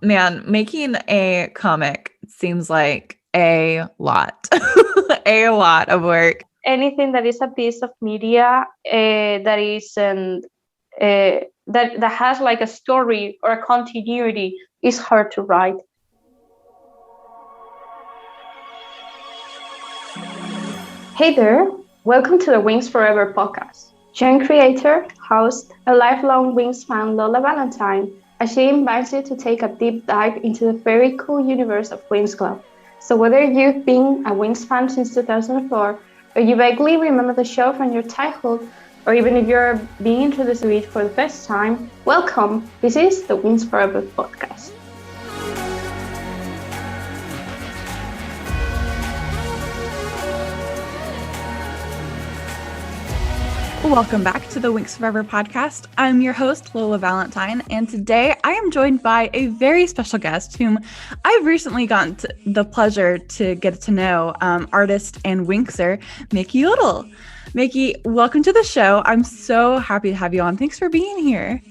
Man, making a comic seems like a lot, a lot of work. Anything that is a piece of media that isn't that has like a story or a continuity is hard to write. Hey there, welcome to the Winx Forever podcast. Join creator, host, and lifelong Winx fan Lola Valentine as she invites you to take a deep dive into the very cool universe of Winx Club. So whether you've been a Winx fan since 2004, or you vaguely remember the show from your childhood, or even if you're being introduced to it for the first time, welcome! This is the Winx Forever podcast. Welcome back to the Winx Forever podcast. I'm your host, Lola Valentine, and today I am joined by a very special guest whom I've recently gotten the pleasure to get to know, artist and Winxer, Maikyodels. Maiky, welcome to the show. I'm so happy to have you on. Thanks for being here.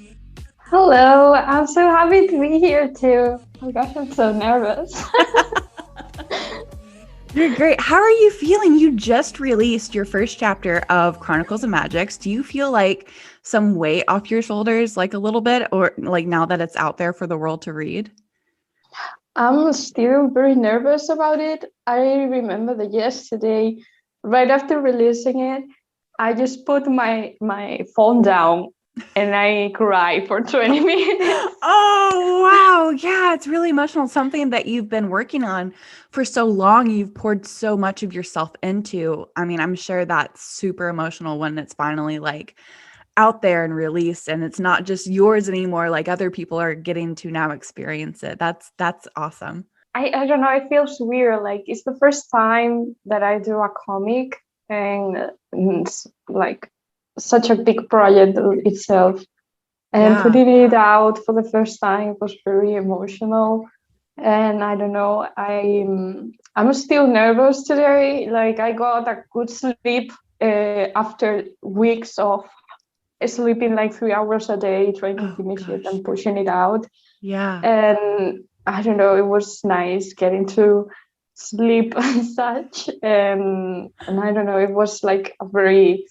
Hello, I'm so happy to be here too. Oh my gosh, I'm so nervous. You're great. How are you feeling? You just released your first chapter of Chronicles of Magics. Do you feel like some weight off your shoulders, like a little bit, or like now that it's out there for the world to read? I'm still very nervous about it. I remember that yesterday, right after releasing it, I just put my phone down and I cried for 20 minutes. Oh, wow. Yeah, it's really emotional. Something that you've been working on for so long. You've poured so much of yourself into. I mean, I'm sure that's super emotional when it's finally like out there and released and it's not just yours anymore. Like other people are getting to now experience it. That's awesome. I don't know, it feels weird. Like it's the first time that I do a comic and it's like such a big project itself. And putting it out for the first time was very emotional. And I don't know, I'm still nervous today. Like I got a good sleep after weeks of sleeping like 3 hours a day, trying to finish it and pushing it out. Yeah. And I don't know, it was nice getting to sleep and such. And I don't know, it was like a very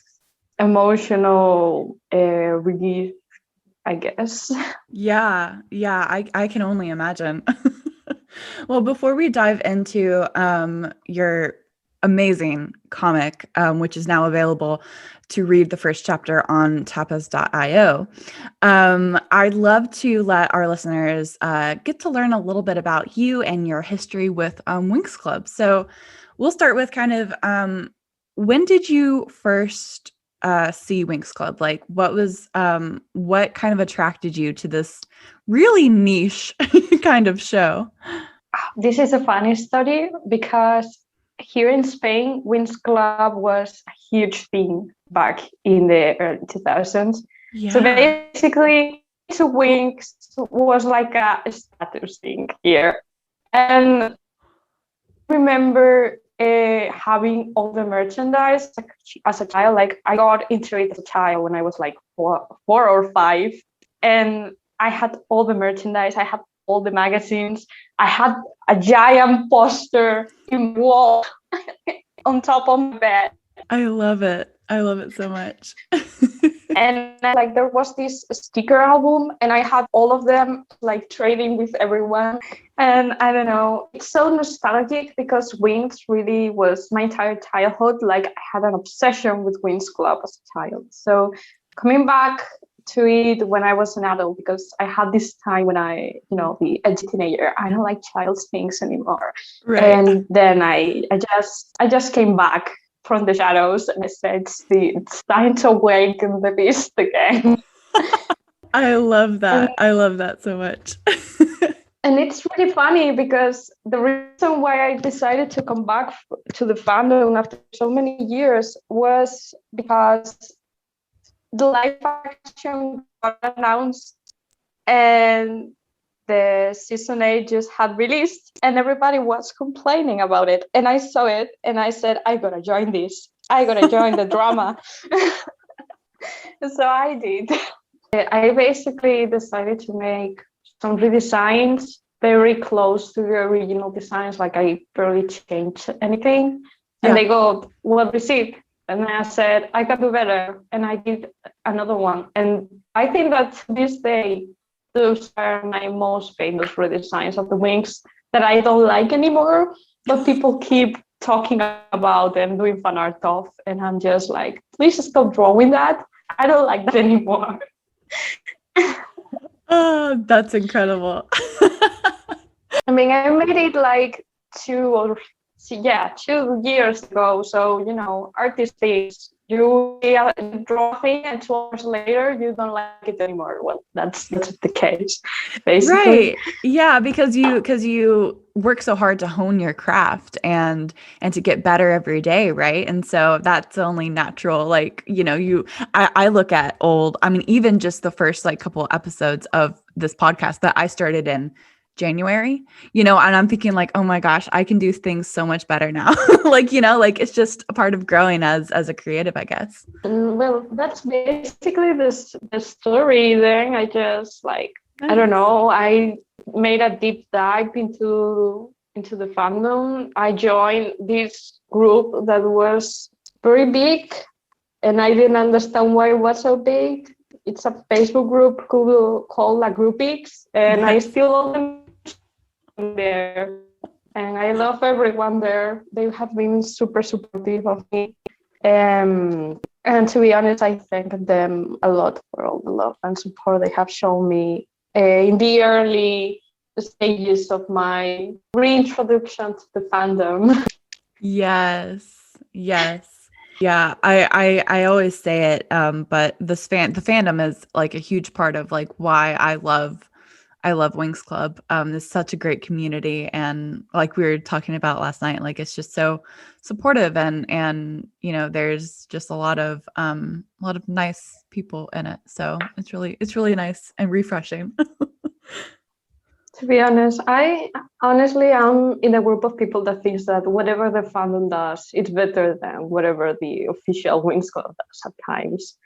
emotional relief, I guess. Yeah. I can only imagine. Well, before we dive into your amazing comic, which is now available to read the first chapter on tapas.io, I'd love to let our listeners get to learn a little bit about you and your history with Winx Club. So we'll start with kind of when did you first see Winx Club? Like what kind of attracted you to this really niche kind of show? This is a funny story because here in Spain, Winx Club was a huge thing back in the early 2000s. Yeah. So basically, to Winx was like a status thing here. And I remember having all the merchandise as a child. Like I got into it as a child when I was like four or five. And I had all the merchandise. I had all the magazines. I had a giant poster in the wall on top of my bed. I love it. I love it so much. And like there was this sticker album and I had all of them like trading with everyone. And I don't know, it's so nostalgic because Winx really was my entire childhood. Like I had an obsession with Winx Club as a child. So coming back to it when I was an adult, because I had this time when I, the edgy teenager, I don't like child's things anymore. Right. And then I just came back from the shadows and I said, it's time to awaken the beast again. I love that. I love that so much. And it's really funny because the reason why I decided to come back to the fandom after so many years was because the live action got announced and the season 8 just had released and everybody was complaining about it. And I saw it and I said, I gotta join this. I gotta join the drama. So I did. I basically decided to make some redesigns very close to the original designs. Like I barely changed anything. And Yeah. they go, what is it? And I said, I can do better. And I did another one. And I think that to this day, those are my most famous redesigns of the Winx that I don't like anymore, but people keep talking about and doing fan art of. And I'm just like, please stop drawing that. I don't like that anymore. Oh, that's incredible. I mean, I made it like 2 years ago. So, you know, artist things, you draw a thing and 2 hours later you don't like it anymore. Well, that's the case, basically. Right. Yeah, because you work so hard to hone your craft and to get better every day, right? And so that's only natural. Like, you know, I look at I mean, even just the first like couple episodes of this podcast that I started in January, you know, and I'm thinking like, oh my gosh, I can do things so much better now. Like, you know, like it's just a part of growing as a creative, I guess. Well, that's basically the story. Then I just like, I don't know, I made a deep dive into the fandom. I joined this group that was very big, and I didn't understand why it was so big. It's a Facebook group called La Groupix, and Yes. I still love them there. And I love everyone there. They have been super supportive of me. And to be honest, I thank them a lot for all the love and support they have shown me in the early stages of my reintroduction to the fandom. Yes. Yeah, I always say it, but the fandom is like a huge part of like why I love Winx Club. It's such a great community, and like we were talking about last night, like it's just so supportive, and you know, there's just a lot of nice people in it. So it's really nice and refreshing. To be honest, I'm in a group of people that thinks that whatever the fandom does, it's better than whatever the official Winx Club does at times.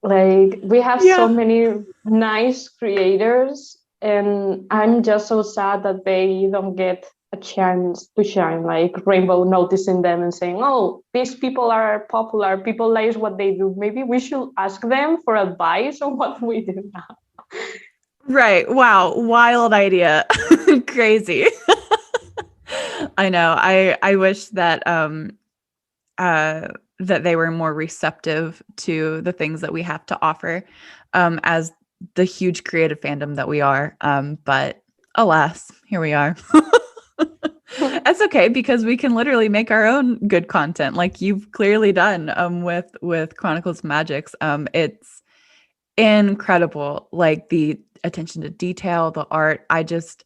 Like, we have so many nice creators, and I'm just so sad that they don't get a chance to shine, like Rainbow noticing them and saying, oh, these people are popular, people like what they do. Maybe we should ask them for advice on what we do now. Right. Wow. Wild idea. Crazy. I know. I wish that that they were more receptive to the things that we have to offer as the huge creative fandom that we are. But alas, here we are. That's okay, because we can literally make our own good content like you've clearly done with Chronicles Magics. It's incredible, like the attention to detail, the art. I just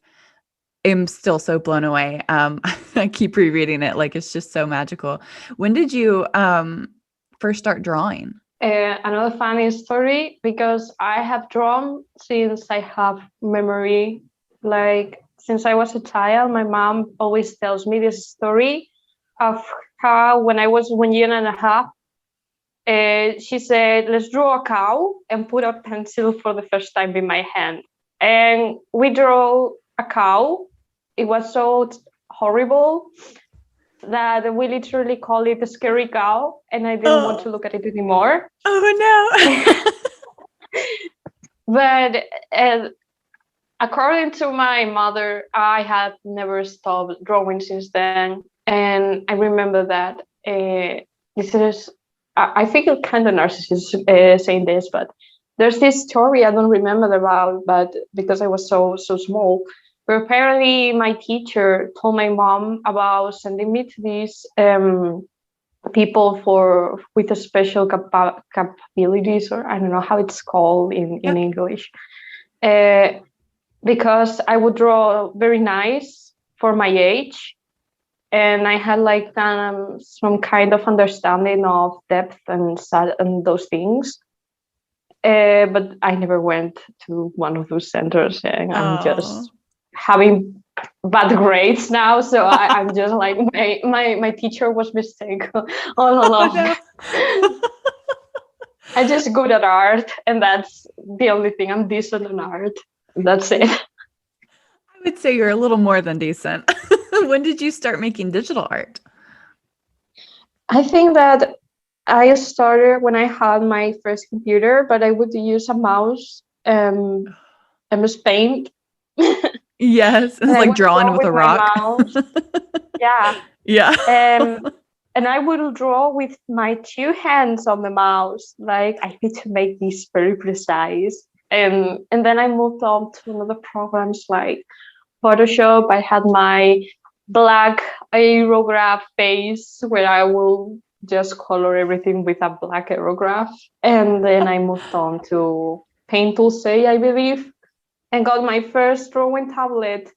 am still so blown away. I keep rereading it, like it's just so magical. When did you first start drawing? Another funny story, because I have drawn since I have memory. Like, since I was a child, my mom always tells me this story of how when I was 1.5 years, she said, let's draw a cow, and put a pencil for the first time in my hand. And we drew a cow. It was so horrible that we literally call it a scary cow, and I didn't want to look at it anymore. Oh no. But according to my mother, I had never stopped drawing since then. And I remember that this is, I think it's kind of narcissist saying this, but there's this story I don't remember about, but because I was so small. But apparently my teacher told my mom about sending me to these people with a special capabilities, or I don't know how it's called in English, because I would draw very nice for my age, and I had like some kind of understanding of depth and those things. But I never went to one of those centers, and I'm just having bad grades now, so I'm just like, my teacher was mistaken all along. I'm just good at art, and that's the only thing. I'm decent in art. That's it. I would say you're a little more than decent. When did you start making digital art? I think that I started when I had my first computer, but I would use a mouse and was paint. Yes, And it's I like would drawing draw with with a my rock. mouse. Yeah. Yeah. And I would draw with my two hands on the mouse. Like I need to make this very precise. And then I moved on to another programs like Photoshop. I had my black aerograph face where I will just color everything with a black aerograph. And then I moved on to Paint Tool Say, I believe, and got my first drawing tablet.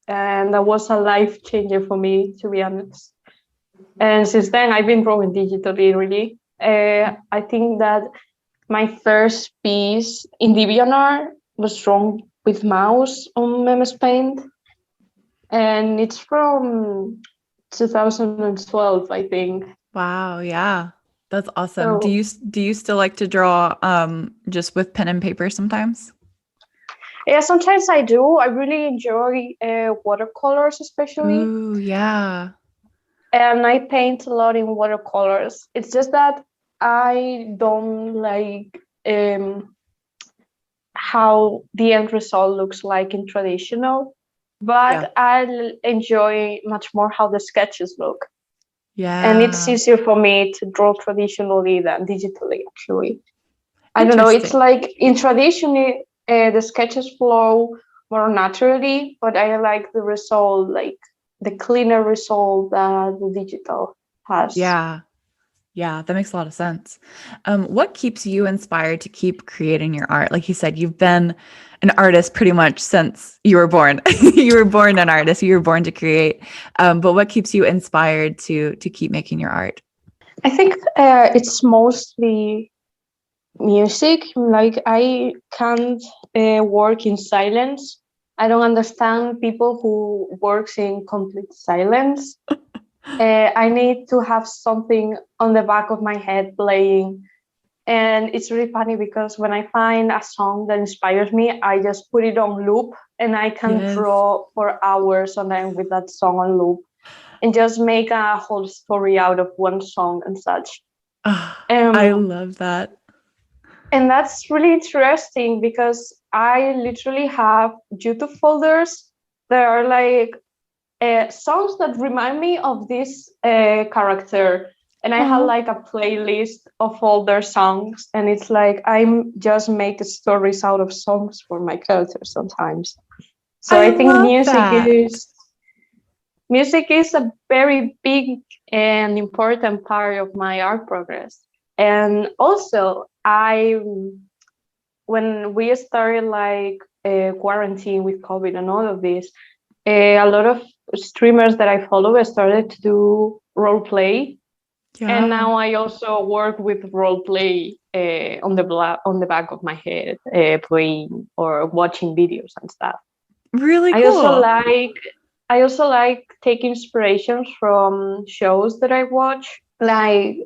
And that was a life changer for me, to be honest. And since then, I've been drawing digitally, really. I think that my first piece in DeviantArt was drawn with mouse on MS Paint. And it's from 2012, I think. Wow, yeah. That's awesome. So Do you still like to draw just with pen and paper sometimes? yeah, sometimes I do. I really enjoy watercolors, especially. Ooh, yeah. And I paint a lot in watercolors. It's just that I don't like how the end result looks like in traditional, Yeah. but I enjoy much more how the sketches look. And it's Yeah. easier for me to draw traditionally than digitally, actually. I don't know, it's Interesting. like in traditionally, the sketches flow more naturally, but I like the result, like the cleaner result that the digital has. Yeah. Yeah, that makes a lot of sense. What keeps you inspired to keep creating your art? Like you said, you've been an artist pretty much since you were born. You were born an artist. You were born to create. But what keeps you inspired to keep making your art? I think it's mostly music. Like I can't work in silence. I don't understand people who works in complete silence. I need to have something on the back of my head playing. And it's really funny because when I find a song that inspires me, I just put it on loop and I can Yes. draw for hours on end with that song on loop and just make a whole story out of one song and such. I Um, love that. and that's really interesting because I literally have YouTube folders that are like songs that remind me of this character. And I have Oh, like a playlist of all their songs, and it's like I'm just make stories out of songs for my characters sometimes. So I I think love that. music is a very big and important part of my art progress. And also, when we started like quarantine with COVID and all of this, a lot of streamers that I follow started to do role play, and Yeah. now I also work with role play on the back of my head, playing or watching videos and stuff. Really I also cool. like I also like taking inspirations from shows that I watch, like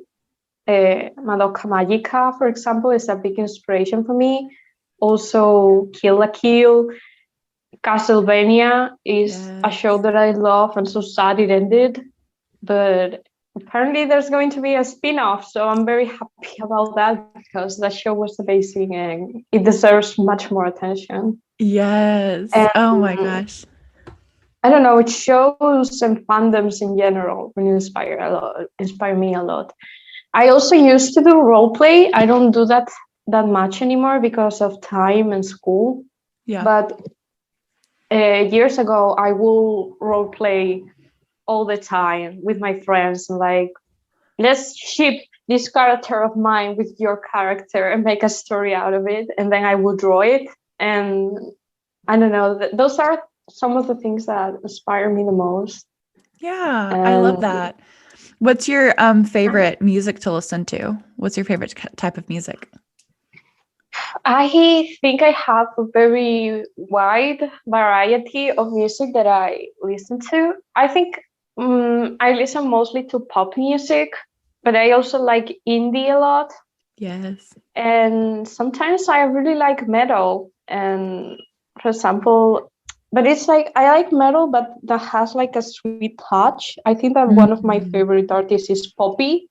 Madoka Magica, for example, is a big inspiration for me. Also, Kill la Kill, Castlevania is a show Yes. that I love, and so sad it ended. But apparently, there's going to be a spin-off, so I'm very happy about that because that show was amazing and it deserves much more attention. Yes. And Oh my gosh. I don't know, it shows and fandoms in general really inspire me a lot. I also used to do role play. I don't do that much anymore because of time and school. Yeah. But years ago, I will role play all the time with my friends, like let's ship this character of mine with your character and make a story out of it, and then I will draw it. And I don't know, those are some of the things that inspire me the most. Yeah, I love And that. What's your favorite music to listen to? What's your favorite type of music? I think I have a very wide variety of music that I listen to. I think I listen mostly to pop music, but I also like indie a lot. Yes. And sometimes I really like metal. And for example, but it's like I like metal, but that has like a sweet touch. I think that one of my favorite artists is Poppy,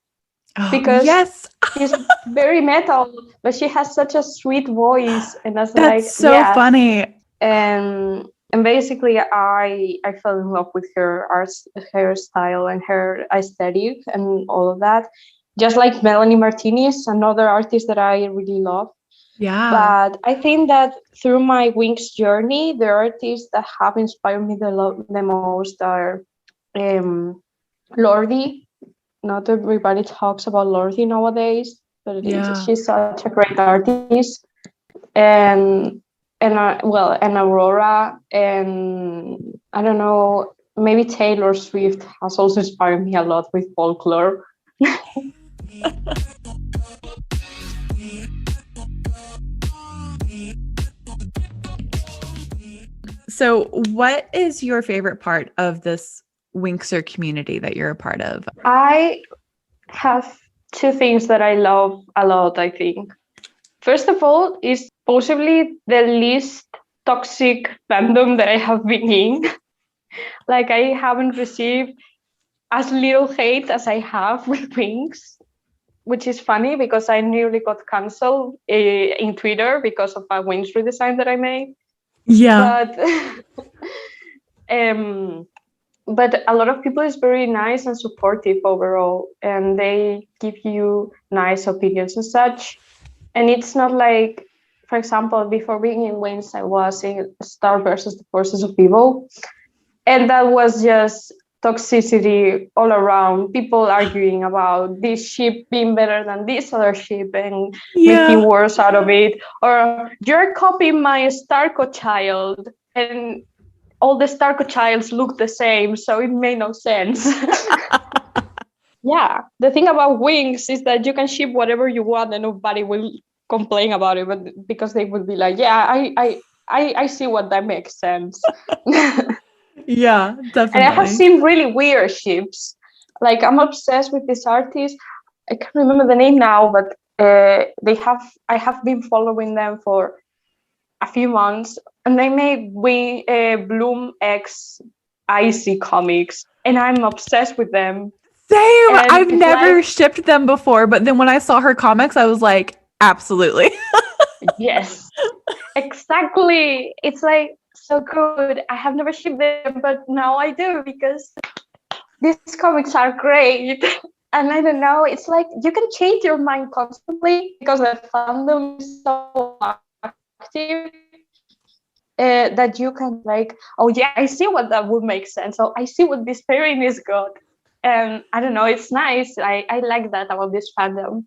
because yes. she's very metal, but she has such a sweet voice, and that's like, so funny. And basically I fell in love with her art, her style, and her aesthetic, and all of that. Just like Melanie Martinez, another artist that I really love. Yeah. But I think that through my Winx journey, the artists that have inspired me the most are Lordi. Not everybody talks about Lordi nowadays, but she's such a great artist. And and Aurora, and I don't know, maybe Taylor Swift has also inspired me a lot with folklore. So what is your favorite part of this Winxer community that you're a part of? I have two things that I love a lot, I think. First of all, is possibly the least toxic fandom that I have been in. Like, I haven't received as little hate as I have with Winx, which is funny because I nearly got canceled in Twitter because of a Winx redesign that I made. Yeah. But a lot of people is very nice and supportive overall, and they give you nice opinions and such. And it's not like, for example, before being in Winx, I was in Star versus the Forces of Evil, and that was just toxicity all around. People arguing about this ship being better than this other ship and making wars out of it, or you're copying my Starco child, and all the Starco childs look the same, so it made no sense. Yeah, the thing about Winx is that you can ship whatever you want and nobody will complain about it, but because they would be like, yeah, I see what that makes sense. Yeah, definitely. And I have seen really weird ships. Like, I'm obsessed with this artist. I can't remember the name now, but I have been following them for a few months, and they made Bloom X Icy comics, and I'm obsessed with them. Same. And I've never shipped them before, but then when I saw her comics, I was like, absolutely. Yes, exactly. It's like so good. I have never shipped them, but now I do, because these comics are great. And I don't know, it's like you can change your mind constantly because the fandom is so active. That you can like, oh yeah, I see what that would make sense. So I see what this pairing is good. And I don't know, it's nice. I like that about this fandom.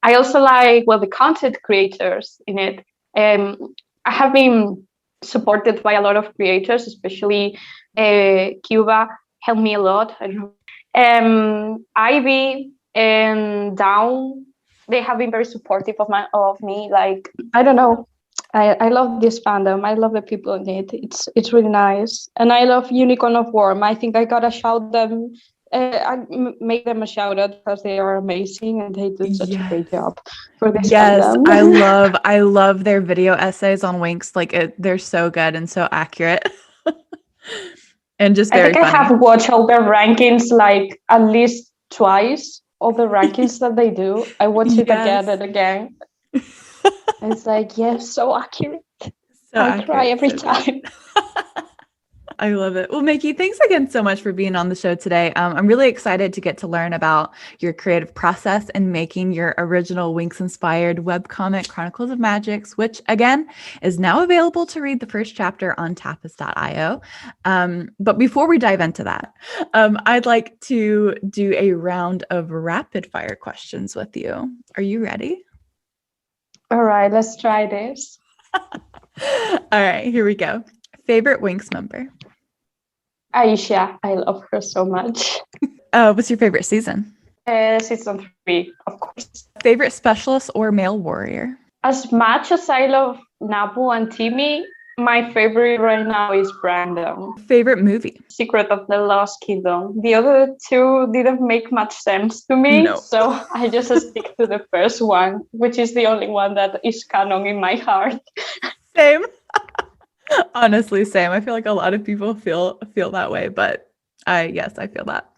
I also like, well, the content creators in it. I have been supported by a lot of creators, especially Cuba helped me a lot. I don't know. Ivy and Down, they have been very supportive of me. Like, I don't know. I love this fandom. I love the people in it. It's really nice. And I love Unicorn of Worm. I think I gotta shout them. I make them a shout out because they are amazing and they do such a great job for this fandom. I love their video essays on Winx. Like, they're so good and so accurate. And just very funny. I have watched all their rankings like at least twice. All the rankings that they do, I watch it again and again. It's like, yes, so accurate. I cry every time. I love it. Well, Maiky, thanks again so much for being on the show today. I'm really excited to get to learn about your creative process in making your original Winx-inspired webcomic, Chronicles of Magics, which, again, is now available to read the first chapter on tapas.io. But before we dive into that, I'd like to do a round of rapid-fire questions with you. Are you ready? All right, let's try this. All right, here we go. Favorite Winx member? Aisha. I love her so much. What's your favorite season? Season 3, of course. Favorite specialist or male warrior? As much as I love Nabu and Timmy, my favorite right now is Brandon. Favorite movie? Secret of the Lost Kingdom. The other two didn't make much sense to me, so I just stick to the first one, which is the only one that is canon in my heart. Same. Honestly, same. I feel like a lot of people feel that way, but I feel that.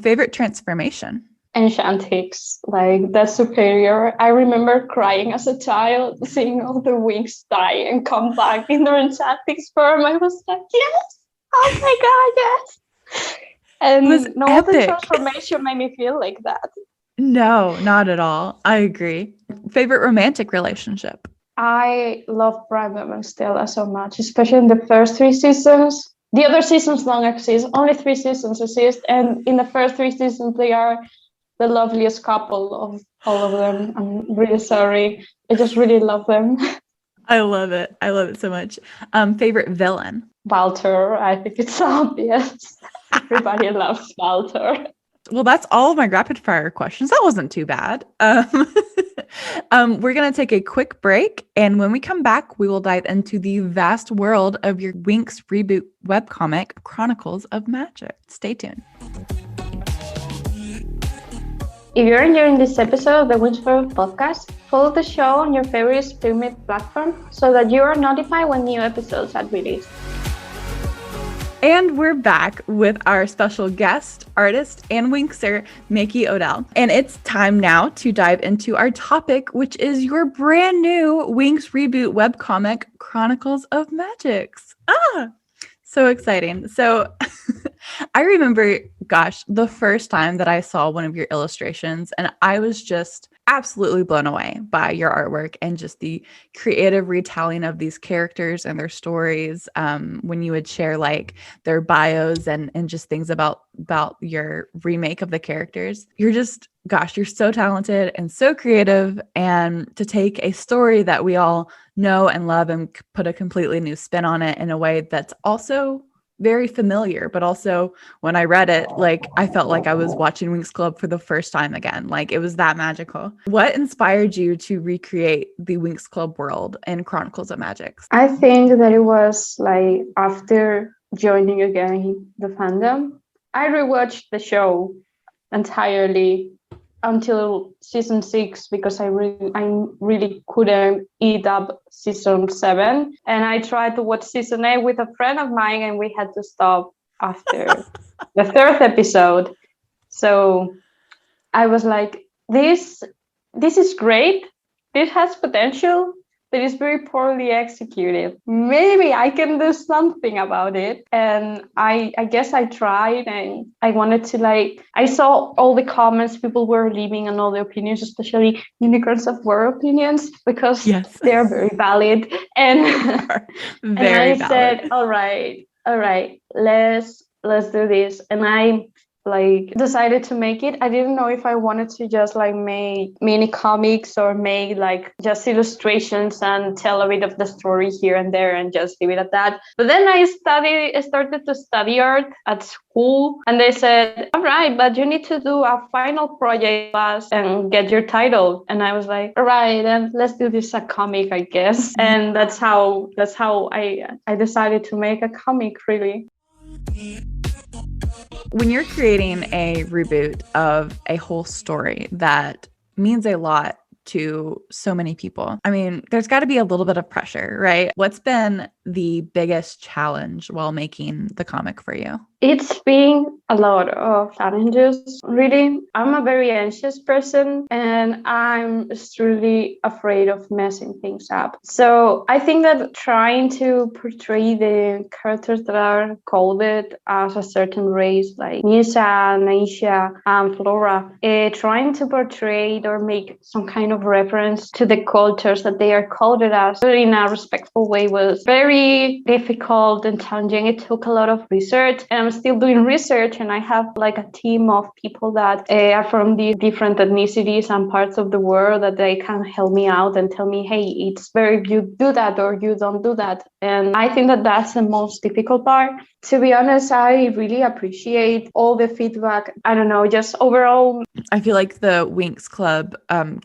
Favorite transformation? Enchantrix, like that's superior. I remember crying as a child, seeing all the Winx die and come back in their Enchantrix form. I was like, yes! Oh my god, yes! It was And no, the epic. transformation made me feel like that. No, not at all. I agree. Favorite romantic relationship? I love Random and Stella so much, especially in the first 3 seasons. The other seasons don't exist, only 3 seasons exist, and in the first 3 seasons they are the loveliest couple of all of them. I'm really sorry. I just really love them. I love it. I love it so much. Favorite villain? Walter, I think it's obvious. Everybody loves Walter. Well, that's all of my rapid fire questions. That wasn't too bad. We're going to take a quick break. And when we come back, we will dive into the vast world of your Winx Reboot webcomic, Chronicles of Magic. Stay tuned. If you're enjoying this episode of the WinxForever Podcast, follow the show on your favorite streaming platform so that you are notified when new episodes are released. And we're back with our special guest, artist, and Winxer, Maikyodels. And it's time now to dive into our topic, which is your brand new Winx Reboot webcomic, Chronicles of Magic. So exciting. So I remember, gosh, the first time that I saw one of your illustrations, and I was just absolutely blown away by your artwork and just the creative retelling of these characters and their stories. When you would share like their bios and just things about your remake of the characters, you're just, gosh, you're so talented and so creative. And to take a story that we all know and love and put a completely new spin on it in a way that's also very familiar, but also when I read it, like I felt like I was watching Winx Club for the first time again. Like it was that magical. What inspired you to recreate the Winx Club world in Chronicles of Magic? I think that it was like after joining again the fandom, I rewatched the show entirely until season 6 because I really couldn't eat up season 7, and I tried to watch season 8 with a friend of mine, and we had to stop after the 3rd episode. So I was like, this is great. This has potential, but it's very poorly executed. Maybe I can do something about it. And I guess I tried, and I wanted to I saw all the comments people were leaving and all the opinions, especially Unicorns of War opinions, because Yes. they're very valid. And, and I said, all right, let's do this. And I decided to make it. I didn't know if I wanted to just make mini comics or make just illustrations and tell a bit of the story here and there and just leave it at that. But then I started to study art at school, and they said, all right, but you need to do a final project class and get your title. And I was like, all right, then let's do this a comic, I guess. And that's how I decided to make a comic, really. When you're creating a reboot of a whole story that means a lot to so many people, I mean, there's got to be a little bit of pressure, right? What's been the biggest challenge while making the comic for you? It's been a lot of challenges, really. I'm a very anxious person, and I'm extremely afraid of messing things up. So I think that trying to portray the characters that are coded as a certain race, like Misa, Naisha, and Flora, trying to portray or make some kind of reference to the cultures that they are coded as in a respectful way was very difficult and challenging. It took a lot of research, and I'm still doing research, and I have a team of people that are from the different ethnicities and parts of the world that they can help me out and tell me, hey, it's better you do that or you don't do that. And I think that that's the most difficult part. To be honest, I really appreciate all the feedback. I don't know, just overall. I feel like the Winx Club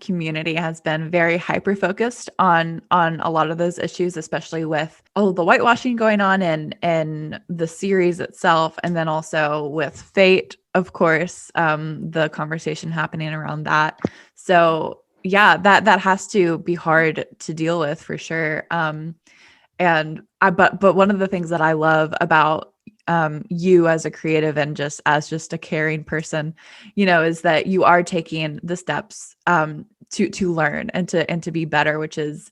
community has been very hyper-focused on a lot of those issues, especially with all of the whitewashing going on in the series itself, and then also with Fate, of course, the conversation happening around that. So yeah, that has to be hard to deal with for sure. And but one of the things that I love about you as a creative and just a caring person, is that you are taking the steps to learn and to be better, which is,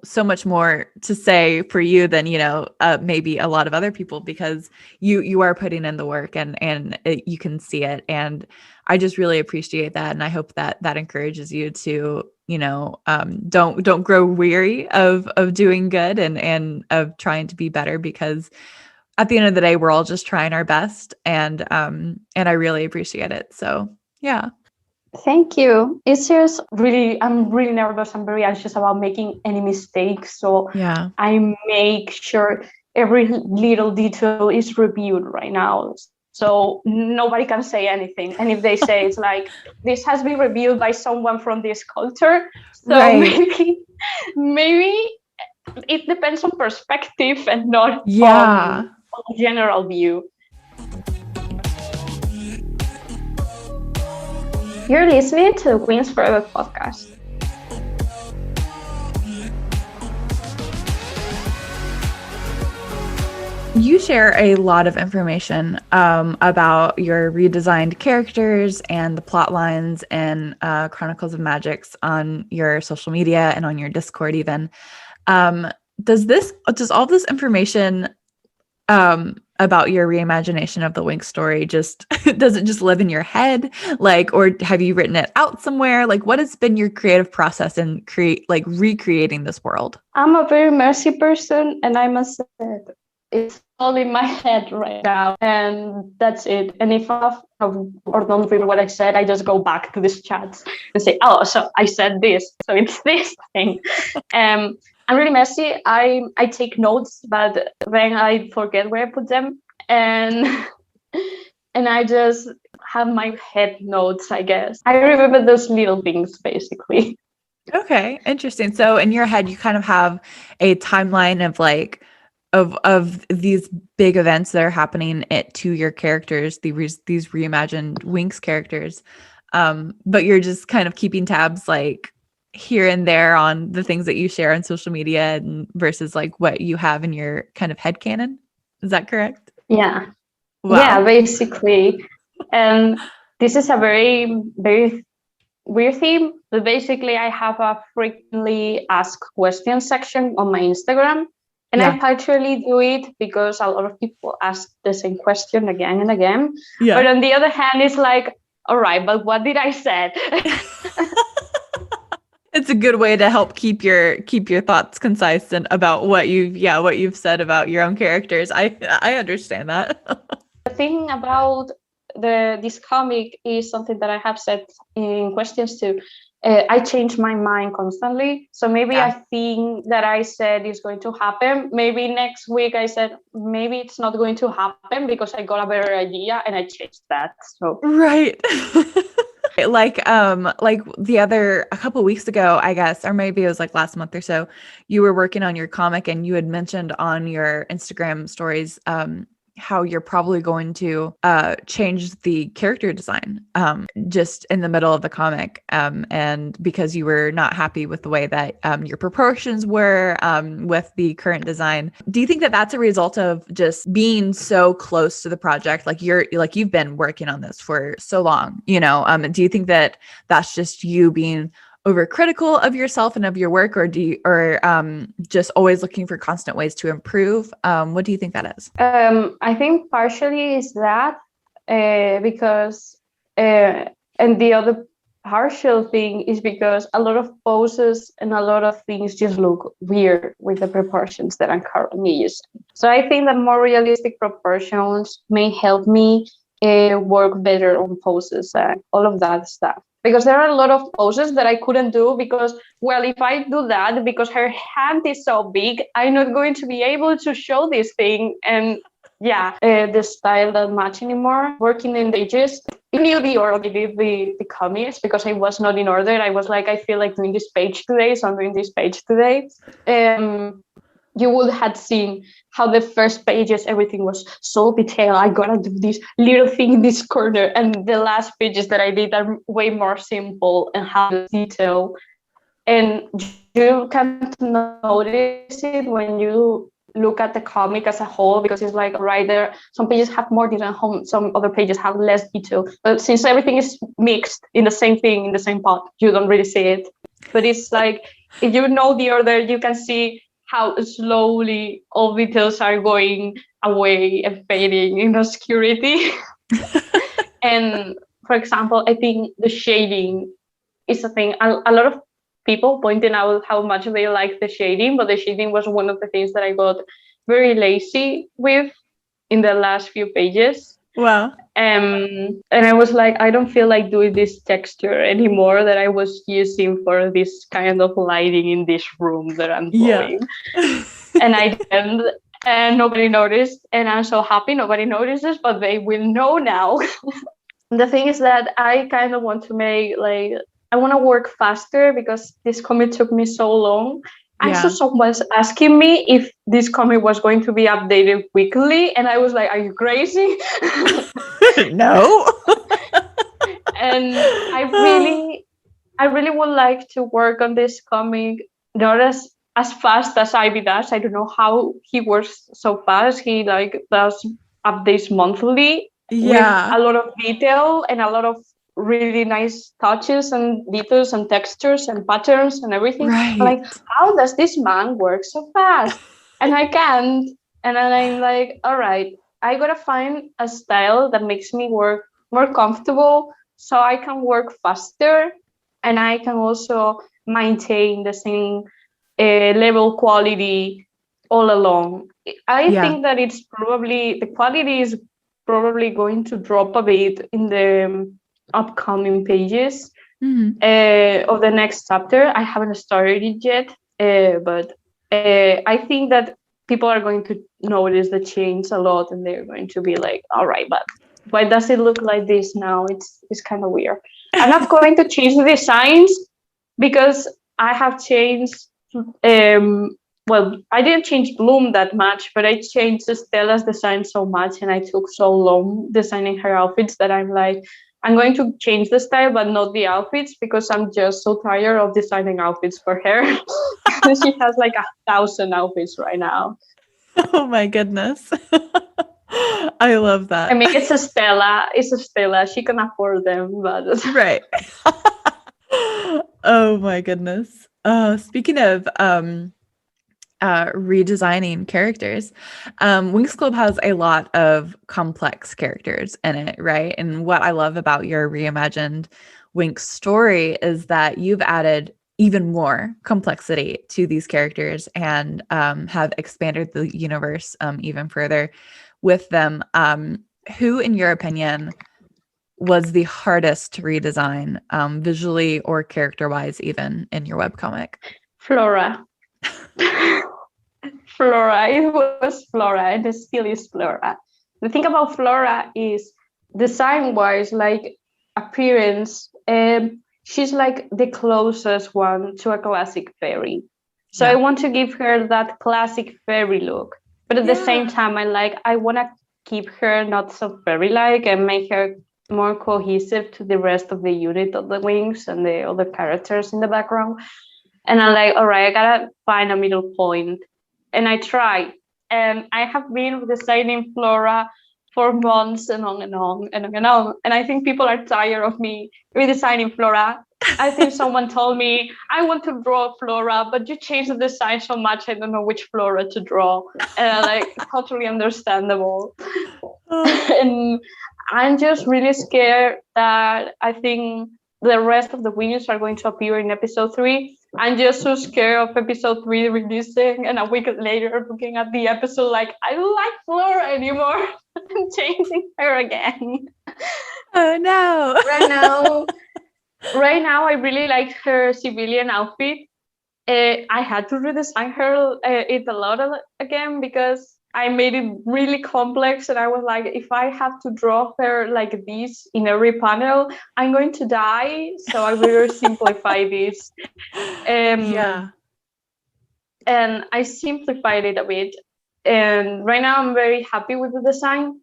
so much more to say for you than, maybe a lot of other people, because you are putting in the work and you can see it. And I just really appreciate that. And I hope that encourages you to, don't grow weary of doing good and of trying to be better, because at the end of the day, we're all just trying our best. And I really appreciate it. So yeah. Thank you. It's just I'm really nervous. I'm very anxious about making any mistakes. So Yeah. I make sure every little detail is reviewed right now. So nobody can say anything. And if they say it's like, this has been reviewed by someone from this culture. So right. maybe it depends on perspective and not Yeah. on general view. You're listening to the Winx Forever podcast. You share a lot of information about your redesigned characters and the plot lines and Chronicles of Magics on your social media and on your Discord even. Does all this information about your reimagination of the Winx story does it just live in your head, or have you written it out somewhere? What has been your creative process in recreating this world? I'm a very messy person, and I must say it's all in my head right now, and that's it. And if I or don't remember what I said, I just go back to this chat and say, oh, so I said this, so it's this thing. I'm really messy. I take notes, but then I forget where I put them, and I just have my head notes, I guess. I remember those little things, basically. Okay, interesting. So in your head, you kind of have a timeline of these big events that are happening to your characters, these reimagined Winx characters, but you're just kind of keeping tabs here and there on the things that you share on social media and versus what you have in your kind of headcanon. Is that correct? Yeah. Wow. Yeah, basically. And this is a very, very weird theme. But basically, I have a frequently asked questions section on my Instagram. And I partially do it because a lot of people ask the same question again and again. Yeah. But on the other hand, it's like, all right, but what did I say? It's a good way to help keep your thoughts concise and about what you've said about your own characters. I understand that. The thing about this comic is something that I have said in questions too. I change my mind constantly. So maybe I think that I said it's going to happen. Maybe next week I said maybe it's not going to happen because I got a better idea and I changed that. So right. A couple of weeks ago, I guess, or maybe it was last month or so, you were working on your comic and you had mentioned on your Instagram stories how you're probably going to change the character design just in the middle of the comic, and because you were not happy with the way that your proportions were with the current design. Do you think that that's a result of just being so close to the project? You've been working on this for so long, do you think that that's just you being overcritical of yourself and of your work, or just always looking for constant ways to improve? What do you think that is? I think partially is that because and the other partial thing is because a lot of poses and a lot of things just look weird with the proportions that I'm currently using. So I think that more realistic proportions may help me work better on poses and all of that stuff. Because there are a lot of poses that I couldn't do because, well, if I do that, because her hand is so big, I'm not going to be able to show this thing. And the style doesn't match anymore. Working in the ages, I knew the order I did the comics because I was not in order. I was like, I feel like doing this page today, so I'm doing this page today. You would have seen how the first pages, everything was so detailed. I gotta do this little thing in this corner. And the last pages that I did are way more simple and have the detail. and you can't notice it when you look at the comic as a whole, because it's like, right there, some pages have more detail, some other pages have less detail. But since everything is mixed in the same thing, in the same pot, you don't really see it. But it's like, if you know the order, you can see how slowly all details are going away and fading in obscurity. And for example, I think the shading is a thing. A lot of people pointing out how much they like the shading, but the shading was one of the things that I got very lazy with in the last few pages. Wow. And I was like, I don't feel like doing this texture anymore that I was using for this kind of lighting in this room that I'm drawing. Yeah. And I didn't, and nobody noticed. And I'm so happy nobody notices, but they will know now. The thing is that I kind of want to make, like, I want to work faster because this comic took me so long. I saw someone asking me if this comic was going to be updated weekly, and I was like, "Are you crazy?" No. And I really would like to work on this comic, not as fast as Ivy does. I don't know how he works so fast. He like does updates monthly with a lot of detail and a lot of really nice touches and details and textures and patterns and everything. Right. Like, how does this man work so fast? And I can't. And then I'm like, all right, I gotta find a style that makes me work more comfortable so I can work faster and I can also maintain the same level quality all along. I think that it's probably, the quality is probably going to drop a bit in the upcoming pages of the next chapter. I haven't started it yet, but I think that people are going to notice the change a lot, and they're going to be like, all right, but why does it look like this now? It's kind of weird. I'm not going to change the designs because I have changed, well, I didn't change Bloom that much, but I changed Stella's design so much, and I took so long designing her outfits that I'm like, I'm going to change the style, but not the outfits, because I'm just so tired of designing outfits for her. She has like 1,000 outfits right now. Oh my goodness. I love that. I mean, it's a Stella. It's a Stella. She can afford them, but right. Oh my goodness. Speaking of redesigning characters, Winx Club has a lot of complex characters in it, right? And what I love about your reimagined Winx story is that you've added even more complexity to these characters and have expanded the universe even further with them. Who, in your opinion, was the hardest to redesign, visually or character-wise, even in your webcomic? Flora. Flora. It was Flora, and it still is Flora. The thing about Flora is, design-wise, like appearance, she's like the closest one to a classic fairy. So I want to give her that classic fairy look. But at the same time, I want to keep her not so fairy-like and make her more cohesive to the rest of the unit of the Winx and the other characters in the background. And I'm like, all right, I gotta find a middle point. And I tried. And I have been designing Flora for months and on and on and on and on. And I think people are tired of me redesigning Flora. I think someone told me, I want to draw Flora, but you changed the design so much, I don't know which Flora to draw. And I'm like, totally understandable. And I'm just really scared that I think the rest of the Winx are going to appear in episode 3. I'm just so scared of episode 3 releasing, and a week later looking at the episode like, I don't like Flora anymore. I'm changing her again. Oh no. Right now, I really like her civilian outfit. I had to redesign her it a lot again because I made it really complex, and I was like, if I have to draw her like this in every panel, I'm going to die. So I will simplify this. And I simplified it a bit. And right now I'm very happy with the design.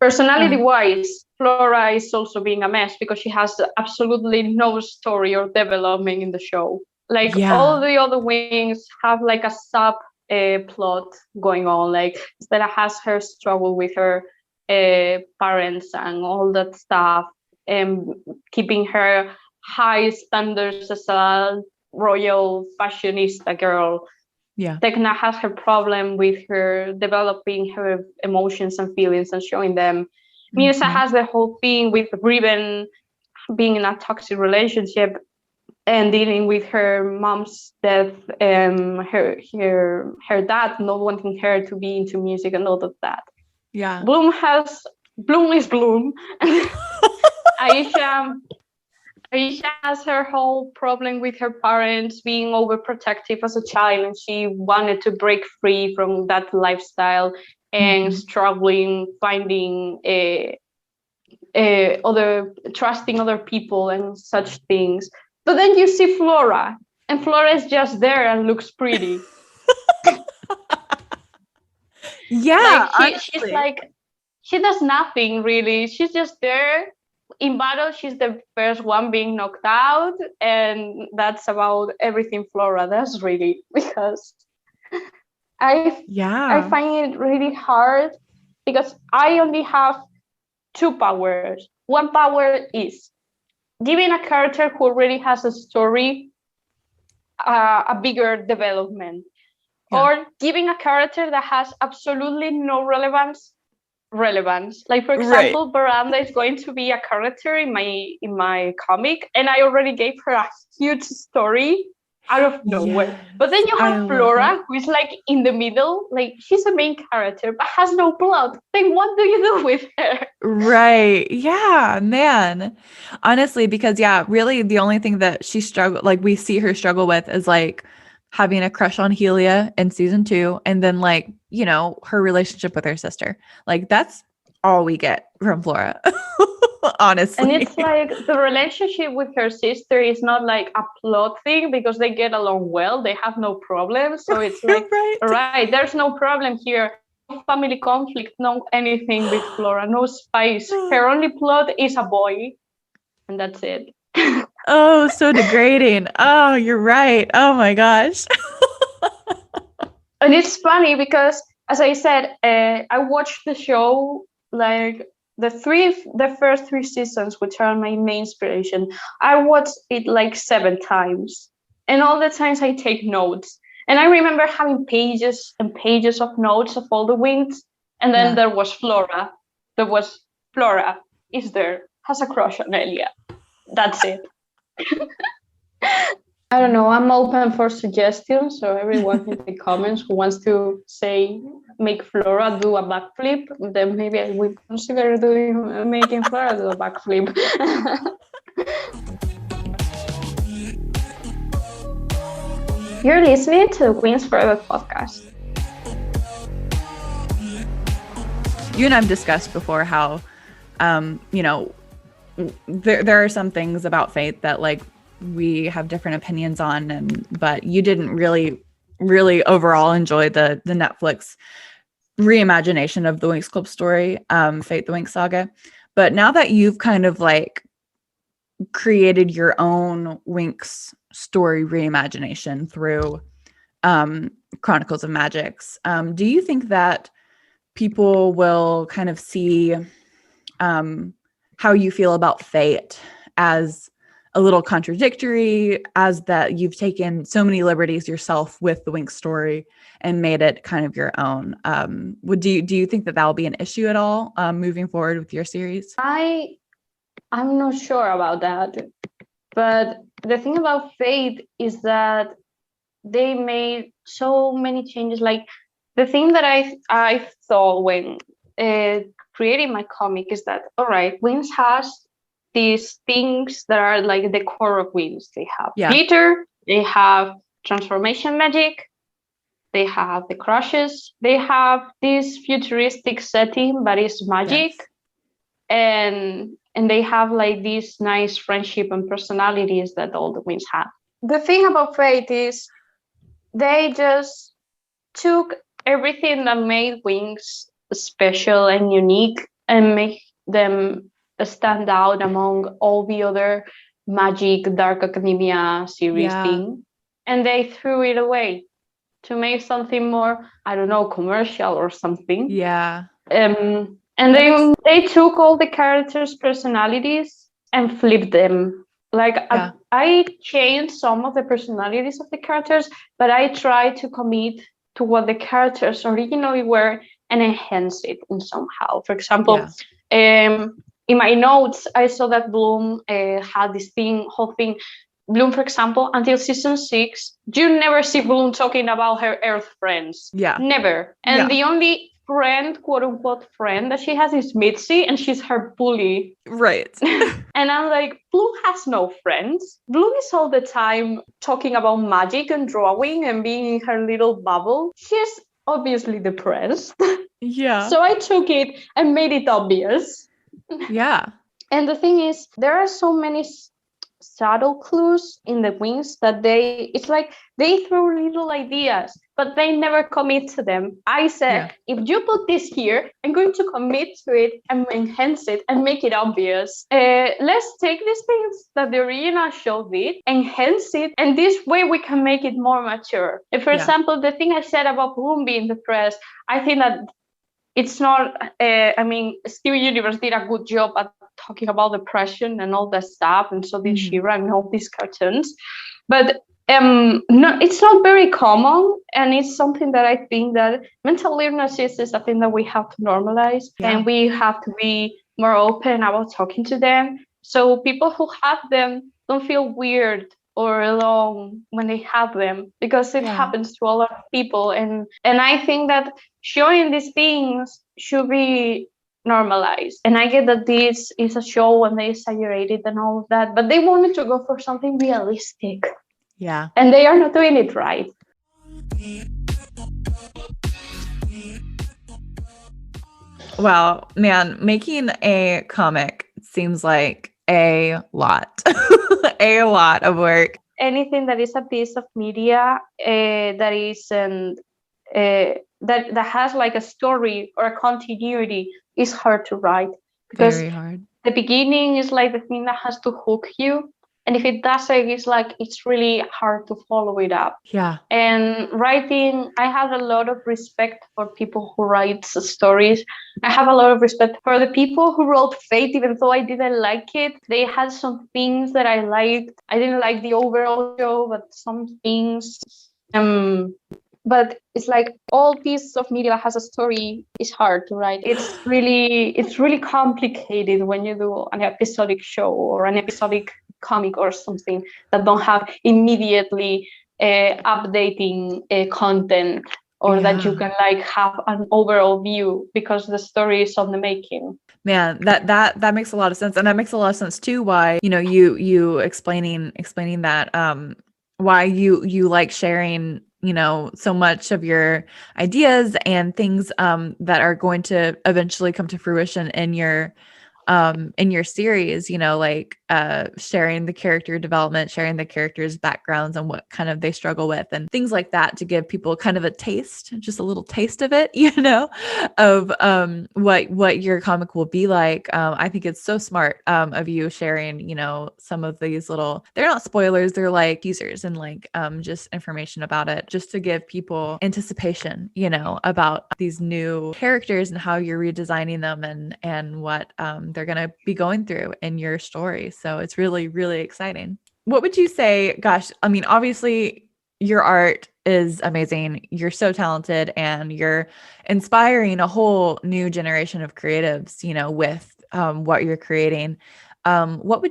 Personality-wise, Flora is also being a mess because she has absolutely no story or development in the show. Like all the other Winx have like a sub plot going on. Like Stella has her struggle with her parents and all that stuff, and keeping her high standards as a royal fashionista girl. Yeah. Tecna has her problem with her developing her emotions and feelings and showing them. Mirza has the whole thing with Ribbon being in a toxic relationship and dealing with her mom's death and her dad not wanting her to be into music and all of that. Yeah. Bloom is Bloom. Aisha has her whole problem with her parents being overprotective as a child, and she wanted to break free from that lifestyle and struggling finding trusting other people and such things. But then you see Flora, and Flora is just there and looks pretty. Yeah, she's like, she does nothing really. She's just there. In battle, she's the first one being knocked out, and that's about everything Flora does really, because I find it really hard because I only have two powers. One power is giving a character who already has a story a bigger development, or giving a character that has absolutely no relevance. Like, for example, Veranda is going to be a character in my comic, and I already gave her a huge story out of nowhere. But then you have Flora, who is like in the middle, like she's a main character but has no plot. Then what do you do with her? Right. Yeah, man. Honestly, because really the only thing that she we see her struggle with is like having a crush on Helia in season 2, and then like, her relationship with her sister. Like that's all we get from Flora. Honestly. And it's like the relationship with her sister is not like a plot thing because they get along well. They have no problem. So it's like, right, there's no problem here. No family conflict, no anything with Flora, no spice. Her only plot is a boy, and that's it. Oh, so degrading. Oh, you're right. Oh my gosh. And it's funny because, as I said, I watched the show like the first 3 seasons, which are my main inspiration. I watched it like 7 times, and all the times I take notes. And I remember having pages and pages of notes of all the Winx. And then there was Flora. Flora is there, has a crush on Elia. That's it. I don't know. I'm open for suggestions. So everyone in the comments who wants to say, make Flora do a backflip, then maybe I will consider making Flora do a backflip. You're listening to the WinxForeverPodcast. You and I've discussed before how, there are some things about Fate that like we have different opinions on, but you didn't really overall enjoy the Netflix reimagination of the Winx Club story, Fate the Winx Saga. But now that you've kind of like created your own Winx story reimagination through Chronicles of Magics, do you think that people will kind of see how you feel about Fate as a little contradictory, as that you've taken so many liberties yourself with the Winx story and made it kind of your own? Do you think that will be an issue at all moving forward with your series? I'm not sure about that, but the thing about Fate is that they made so many changes. Like, the thing that I thought when creating my comic is that, all right, Winx has these things that are like the core of Winx. They have glitter, they have transformation magic, they have the crushes, they have this futuristic setting that is magic, and they have like these nice friendship and personalities that all the Winx have. The thing about Fate is they just took everything that made Winx special and unique and make them stand out among all the other Magic Dark Academia series thing. and they threw it away to make something more, I don't know, commercial or something. Yeah. And they took all the characters' personalities and flipped them. Like I changed some of the personalities of the characters, but I tried to commit to what the characters originally were and enhance it in somehow. For example, in my notes, I saw that Bloom had this whole thing. Bloom, for example, until season 6, you never see Bloom talking about her Earth friends. Yeah. Never. And the only friend, quote unquote friend, that she has is Mitzi, and she's her bully. Right. And I'm like, Bloom has no friends. Bloom is all the time talking about magic and drawing and being in her little bubble. She's obviously depressed. Yeah. So I took it and made it obvious. Yeah. And the thing is, there are so many subtle clues in the Winx that it's like they throw little ideas, but they never commit to them. I said, if you put this here, I'm going to commit to it and enhance it and make it obvious. Let's take these things that the original show did, enhance it, and this way we can make it more mature. And for example, the thing I said about Bloom being depressed, I think that it's not, Steven Universe did a good job at talking about depression and all that stuff, and so did She-Ra and all these cartoons. But no, it's not very common, and it's something that I think that mental illness is a thing that we have to normalize, and we have to be more open about talking to them. So people who have them don't feel weird or alone when they have them, because it happens to a lot of people. And I think that showing these things should be normalized. And I get that this is a show and they exaggerated and all of that, but they wanted to go for something realistic. Yeah. And they are not doing it right. Wow, man, making a comic seems like a lot. A lot of work. Anything that is a piece of media that has like a story or a continuity is hard to write, because very hard. The beginning is like the thing that has to hook you, and if it doesn't, it's really hard to follow it up. Yeah. And writing, I have a lot of respect for people who write stories. I have a lot of respect for the people who wrote Fate, even though I didn't like it. They had some things that I liked. I didn't like the overall show, but some things. But it's like all pieces of media that has a story is hard to write. It's really complicated when you do an episodic show or an episodic comic or something that don't have immediately updating content, or that you can like have an overall view, because the story is on the making. Man, that makes a lot of sense. And that makes a lot of sense too, why, you explaining that why you like sharing, so much of your ideas and things that are going to eventually come to fruition in your series, sharing the character development, sharing the characters' backgrounds and what kind of they struggle with and things like that, to give people kind of a taste, just a little taste of it, of what your comic will be like. I think it's so smart of you sharing, some of these they're not spoilers, they're like teasers and just information about it, just to give people anticipation, about these new characters and how you're redesigning them and what they're going to be going through in your story. So it's really, really exciting. What would you say? Gosh, I mean, obviously your art is amazing. You're so talented and you're inspiring a whole new generation of creatives, with what you're creating. What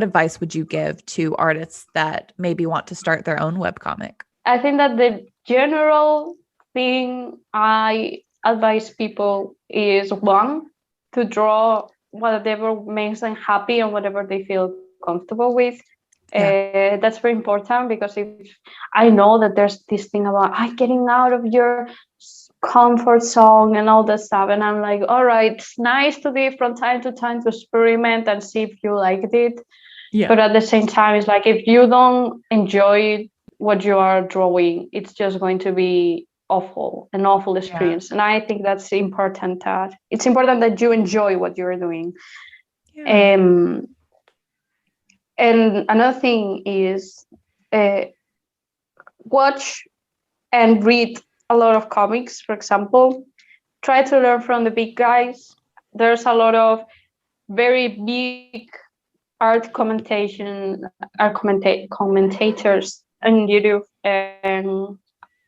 advice would you give to artists that maybe want to start their own webcomic? I think that the general thing I advise people is, one, to draw whatever makes them happy and whatever they feel comfortable with. That's very important, because if I know that there's this thing about getting out of your comfort zone and all that stuff, and I'm like, all right, it's nice to be from time to time to experiment and see if you liked it. But at the same time, it's like, if you don't enjoy what you are drawing, it's just going to be an awful experience. And I think that's important, that it's important that you enjoy what you're doing. And another thing is, watch and read a lot of comics, for example. Try to learn from the big guys. There's a lot of very big commentators on YouTube and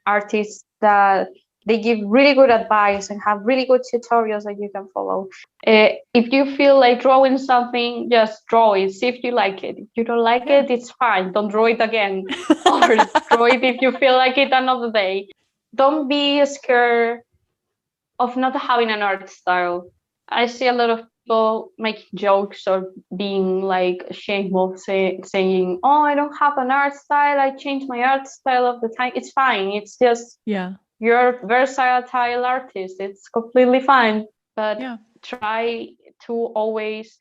artists that they give really good advice and have really good tutorials that you can follow. If you feel like drawing something, just draw it. See if you like it. If you don't like it, it's fine. Don't draw it again. Or draw it if you feel like it another day. Don't be scared of not having an art style. I see a lot of people make jokes or being like ashamed of saying, "Oh, I don't have an art style. I change my art style all the time." It's fine. It's just you're a versatile artist. It's completely fine. But try to always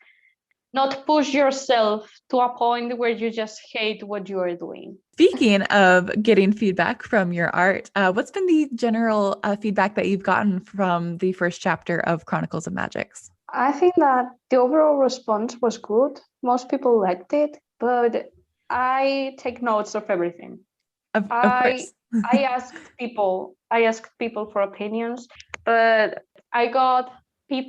not push yourself to a point where you just hate what you are doing. Speaking of getting feedback from your art, what's been the general feedback that you've gotten from the first chapter of Chronicles of Magics? I think that the overall response was good. Most people liked it, but I take notes of everything. Of course. I asked people for opinions, but I got a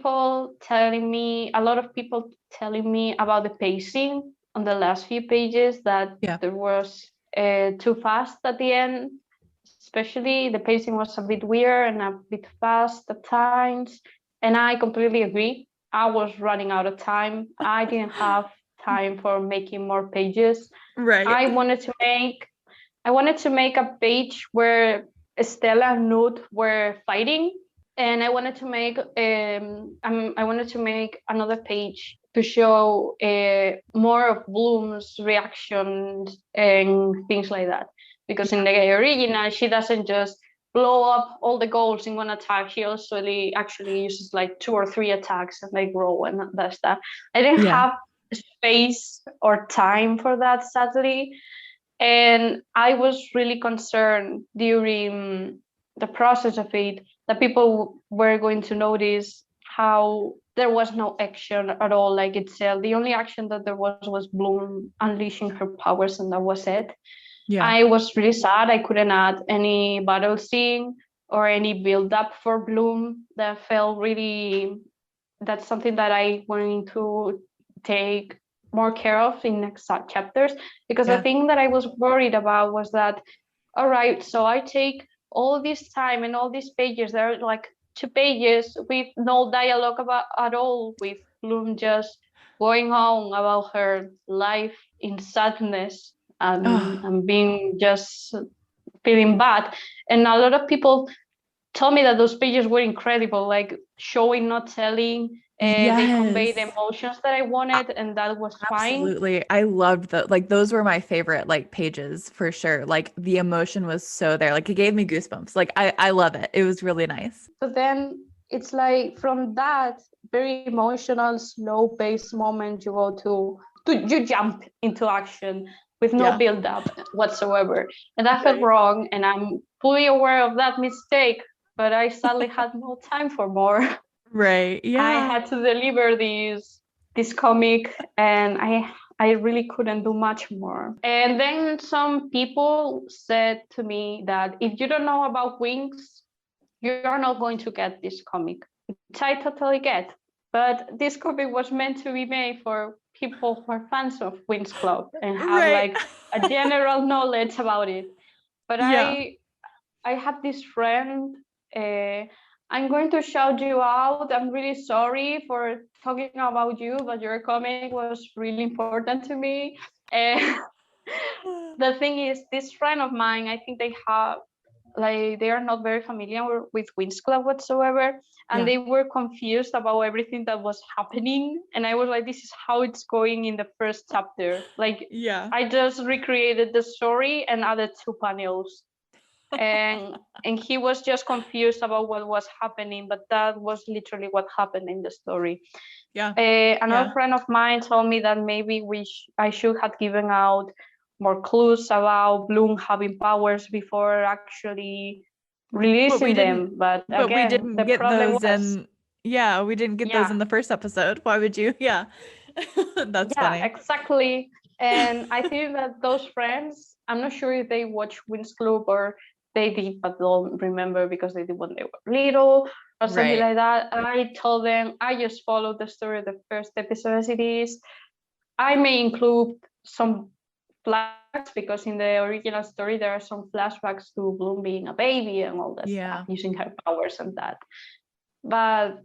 lot of people telling me about the pacing on the last few pages, that there was too fast at the end. Especially the pacing was a bit weird and a bit fast at times. And I completely agree. I was running out of time. I didn't have time for making more pages. Right. I wanted to make a page where Estella and Newt were fighting, and I wanted to make another page to show more of Bloom's reactions and things like that. Because in the original, she doesn't just blow up all the goals in one attack. She also actually uses like 2 or 3 attacks and they grow and that stuff. I didn't have space or time for that, sadly. And I was really concerned during the process of it that people were going to notice how there was no action at all, like itself. The only action that there was Bloom unleashing her powers, and that was it. I was really sad I couldn't add any battle scene or any build up for Bloom. That felt really, that's something that I wanted to take more care of in next chapters, because the thing that I was worried about was that, all right, so I take all this time and all these pages, there are like 2 pages with no dialogue at all, with Bloom just going on about her life in sadness and being just feeling bad. And a lot of people told me that those pages were incredible, like showing, not telling. They convey the emotions that I wanted, and that was fine. Absolutely. I loved that. Like, those were my favorite, like, pages for sure. Like, the emotion was so there. Like, it gave me goosebumps. Like, I love it. It was really nice. So then it's like from that very emotional, slow-paced moment, you go you jump into action with no build-up whatsoever. And that felt wrong, and I'm fully aware of that mistake, but I sadly had no time for more. Right. Yeah. I had to deliver this comic, and I really couldn't do much more. And then some people said to me that if you don't know about Winx, you're not going to get this comic, which I totally get. But this comic was meant to be made for people who are fans of Winx Club and have like a general knowledge about it. But I have this friend. I'm going to shout you out. I'm really sorry for talking about you, but your comic was really important to me. The thing is, this friend of mine, I think they are not very familiar with Winx Club whatsoever, and they were confused about everything that was happening. And I was like, this is how it's going in the first chapter. Like, I just recreated the story and added 2 panels. and he was just confused about what was happening, but that was literally what happened in the story. Another friend of mine told me that maybe I should have given out more clues about Bloom having powers before actually releasing them, but again, we didn't the get problem those was, we didn't get those in the first episode. Why would you? That's funny. Exactly. And I think that those friends I'm not sure if they watch Winx Club or they did but don't remember because they did when they were little or something like that. I told them I just followed the story of the first episode as it is. I may include some flashbacks because in the original story there are some flashbacks to Bloom being a baby and all that stuff, using her powers and that. But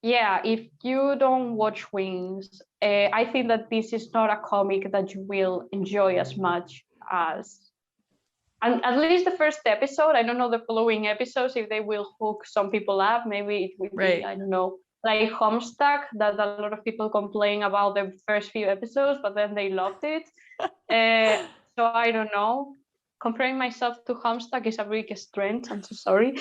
yeah, if you don't watch Winx, I think that this is not a comic that you will enjoy as much as, and at least the first episode. I don't know the following episodes if they will hook some people up. Maybe it will be, I don't know, like Homestuck, that a lot of people complain about the first few episodes, but then they loved it. So I don't know. Comparing myself to Homestuck is a big strength. I'm so sorry.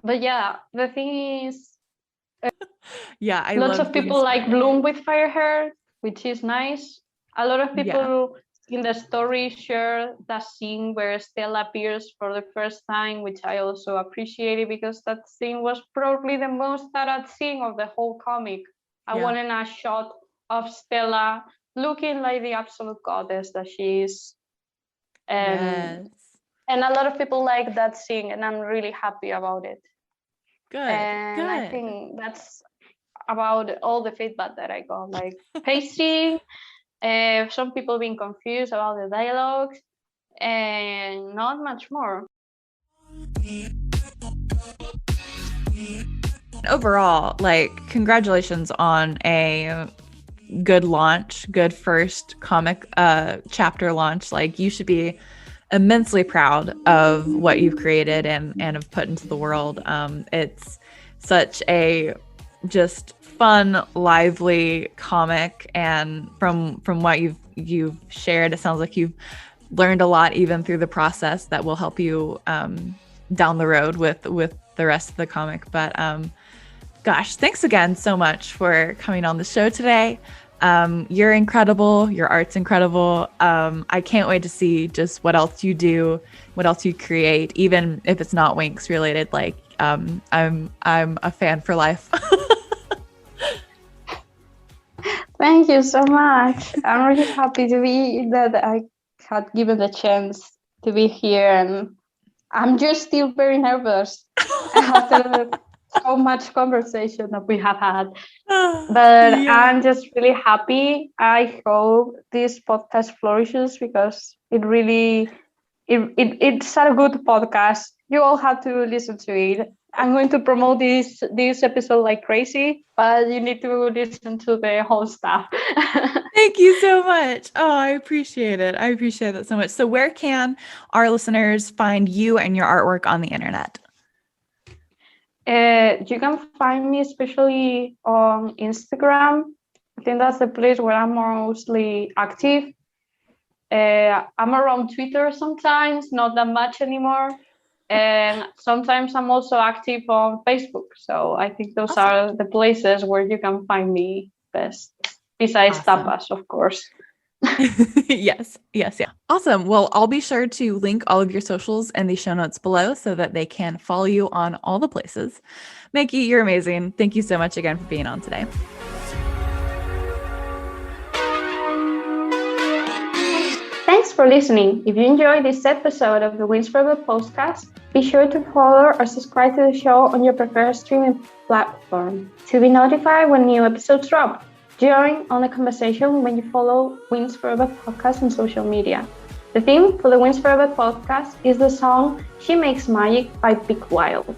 But yeah, the thing is, lots of people like Bloom with fire hair, which is nice. A lot of people in the story share that scene where Stella appears for the first time, which I also appreciated because that scene was probably the most thought scene of the whole comic. I wanted a shot of Stella looking like the absolute goddess that she is. And a lot of people like that scene, and I'm really happy about it. And I think that's about all the feedback that I got, like pacing, some people being confused about the dialogues, and not much more. Overall, like, congratulations on a good launch, good first comic chapter launch. Like, you should be immensely proud of what you've created and have put into the world. It's such a just fun, lively comic, and from what you've shared, it sounds like you've learned a lot even through the process that will help you down the road with the rest of the comic. But gosh, thanks again so much for coming on the show today. You're incredible. Your art's incredible. I can't wait to see just what else you do, what else you create, even if it's not Winx related. Like, I'm a fan for life. Thank you so much. I'm really happy to be that I had given the chance to be here, and I'm just still very nervous after so much conversation that we have had. But I'm just really happy. I hope this podcast flourishes because it really it's a good podcast. You all have to listen to it. I'm going to promote this episode like crazy, but you need to listen to the whole stuff. Thank you so much. Oh, I appreciate it. I appreciate that so much. So where can our listeners find you and your artwork on the internet? You can find me especially on Instagram. I think that's the place where I'm mostly active. I'm around Twitter sometimes, not that much anymore. And sometimes I'm also active on Facebook. So I think those are the places where you can find me best, besides tapas, of course. Yes. Awesome. Well, I'll be sure to link all of your socials in the show notes below so that they can follow you on all the places. Maiky, you're amazing. Thank you so much again for being on today. Thanks for listening. If you enjoyed this episode of the WinxForeverPodcast, be sure to follow or subscribe to the show on your preferred streaming platform to be notified when new episodes drop. Join on the conversation when you follow Winx Forever Podcast on social media. The theme for the Winx Forever Podcast is the song She Makes Magic by Big Wild.